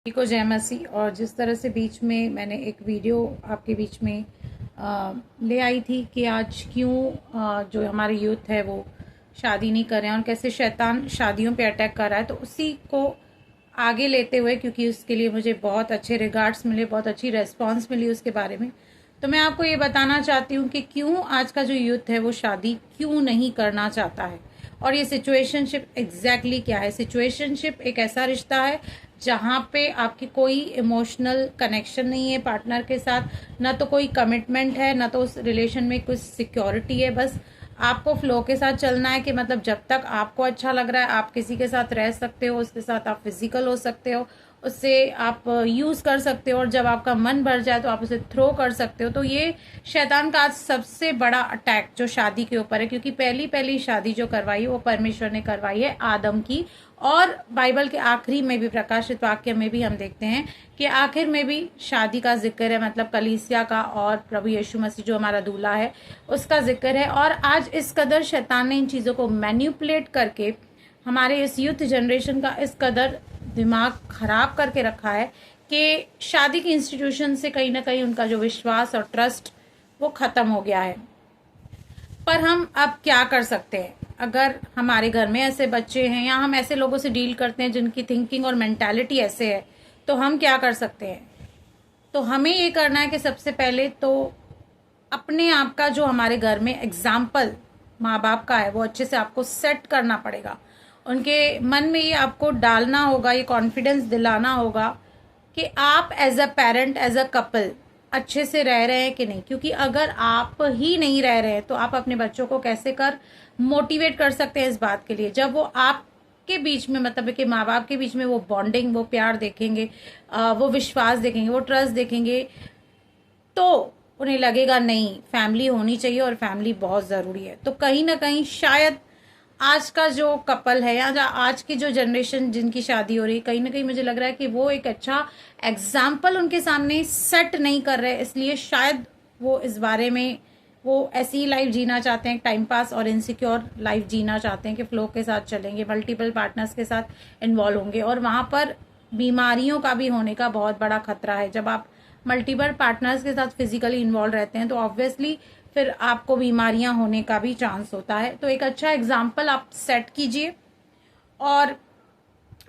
को जय मसीह। और जिस तरह से बीच में मैंने एक वीडियो आपके बीच में ले आई थी कि आज क्यों जो हमारे यूथ है वो शादी नहीं कर रहे हैं और कैसे शैतान शादियों पे अटैक कर रहा है, तो उसी को आगे लेते हुए, क्योंकि उसके लिए मुझे बहुत अच्छे रिगार्ड्स मिले, बहुत अच्छी रेस्पॉन्स मिली उसके बारे में, तो मैं आपको ये बताना चाहती हूँ कि क्यों आज का जो यूथ है वो शादी क्यों नहीं करना चाहता है। और ये सिचुएशनशिप एग्जैक्टली क्या है। सिचुएशनशिप एक ऐसा रिश्ता है जहाँ पे आपकी कोई इमोशनल कनेक्शन नहीं है पार्टनर के साथ, ना तो कोई कमिटमेंट है, ना तो उस रिलेशन में कुछ सिक्योरिटी है। बस आपको फ्लो के साथ चलना है कि मतलब जब तक आपको अच्छा लग रहा है आप किसी के साथ रह सकते हो, उसके साथ आप फिजिकल हो सकते हो, उससे आप यूज कर सकते हो, और जब आपका मन भर जाए तो आप उसे थ्रो कर सकते हो। तो ये शैतान का आज सबसे बड़ा अटैक जो शादी के ऊपर है, क्योंकि पहली पहली शादी जो करवाई वो परमेश्वर ने करवाई है आदम की। और बाइबल के आखिरी में भी, प्रकाशित वाक्य में भी हम देखते हैं कि आखिर में भी शादी का जिक्र है, मतलब कलीसिया का और प्रभु यीशु मसीह जो हमारा दूल्हा है उसका जिक्र है। और आज इस कदर शैतान ने इन चीज़ों को मैन्युपुलेट करके हमारे इस यूथ जनरेशन का इस कदर दिमाग खराब करके रखा है कि शादी की इंस्टीट्यूशन से कहीं ना कहीं उनका जो विश्वास और ट्रस्ट वो खत्म हो गया है। पर हम अब क्या कर सकते हैं? अगर हमारे घर में ऐसे बच्चे हैं या हम ऐसे लोगों से डील करते हैं जिनकी थिंकिंग और मेंटालिटी ऐसे है, तो हम क्या कर सकते हैं? तो हमें ये करना है कि सबसे पहले तो अपने आप का जो हमारे घर में एग्जाम्पल माँ बाप का है वो अच्छे से आपको सेट करना पड़ेगा। उनके मन में ये आपको डालना होगा, ये कॉन्फिडेंस दिलाना होगा कि आप as a parent, as a couple अच्छे से रह रहे हैं कि नहीं। क्योंकि अगर आप ही नहीं रह रहे हैं तो आप अपने बच्चों को कैसे कर मोटिवेट कर सकते हैं इस बात के लिए, जब वो आपके बीच में, मतलब कि माँ बाप के बीच में वो बॉन्डिंग, वो प्यार देखेंगे, वो विश्वास देखेंगे, वो ट्रस्ट देखेंगे, तो उन्हें लगेगा नहीं, फैमिली होनी चाहिए और फैमिली बहुत ज़रूरी है। तो कहीं ना कहीं शायद आज का जो कपल है या आज की जो जनरेशन जिनकी शादी हो रही है, कहीं ना कहीं मुझे लग रहा है कि वो एक अच्छा एग्जाम्पल उनके सामने सेट नहीं कर रहे, इसलिए शायद वो इस बारे में वो ऐसी ही लाइफ जीना चाहते हैं, टाइम पास और इनसिक्योर लाइफ जीना चाहते हैं कि फ्लो के साथ चलेंगे, मल्टीपल पार्टनर्स के साथ इन्वॉल्व होंगे। और वहाँ पर बीमारियों का भी होने का बहुत बड़ा खतरा है। जब आप मल्टीपल पार्टनर्स के साथ फिजिकली इन्वॉल्व रहते हैं तो ऑब्वियसली फिर आपको बीमारियां होने का भी चांस होता है। तो एक अच्छा एग्जाम्पल आप सेट कीजिए और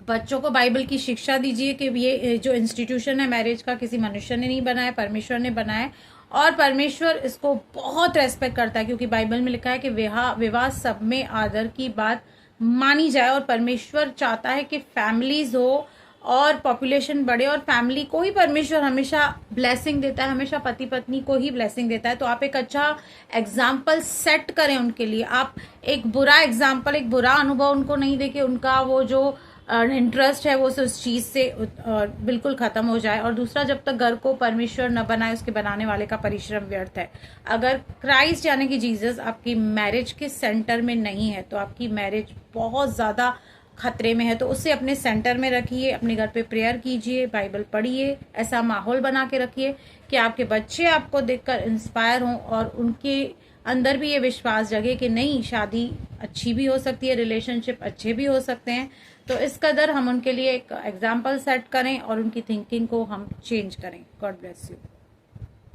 बच्चों को बाइबल की शिक्षा दीजिए कि ये जो इंस्टीट्यूशन है मैरिज का, किसी मनुष्य ने नहीं बनाया, परमेश्वर ने बनाया। और परमेश्वर इसको बहुत रेस्पेक्ट करता है, क्योंकि बाइबल में लिखा है कि विवाह सब में आदर की बात मानी जाए। और परमेश्वर चाहता है कि फैमिलीज हो और पॉपुलेशन बढ़े, और फैमिली को ही परमेश्वर हमेशा ब्लेसिंग देता है, हमेशा पति पत्नी को ही ब्लेसिंग देता है। तो आप एक अच्छा एग्जाम्पल सेट करें उनके लिए। आप एक बुरा एग्जाम्पल, एक बुरा अनुभव उनको नहीं देके उनका वो जो इंटरेस्ट है वो उस चीज से बिल्कुल खत्म हो जाए। और दूसरा, जब तक घर को परमेश्वर न बनाए उसके बनाने वाले का परिश्रम व्यर्थ है। अगर क्राइस्ट यानी कि जीसस आपकी मैरिज के सेंटर में नहीं है तो आपकी मैरिज बहुत ज्यादा खतरे में है। तो उसे अपने सेंटर में रखिए, अपने घर पे प्रेयर कीजिए, बाइबल पढ़िए, ऐसा माहौल बना के रखिए कि आपके बच्चे आपको देखकर इंस्पायर हों और उनके अंदर भी ये विश्वास जगे कि नहीं, शादी अच्छी भी हो सकती है, रिलेशनशिप अच्छे भी हो सकते हैं। तो इस कदर हम उनके लिए एक एग्जाम्पल सेट करें और उनकी थिंकिंग को हम चेंज करें। God bless you.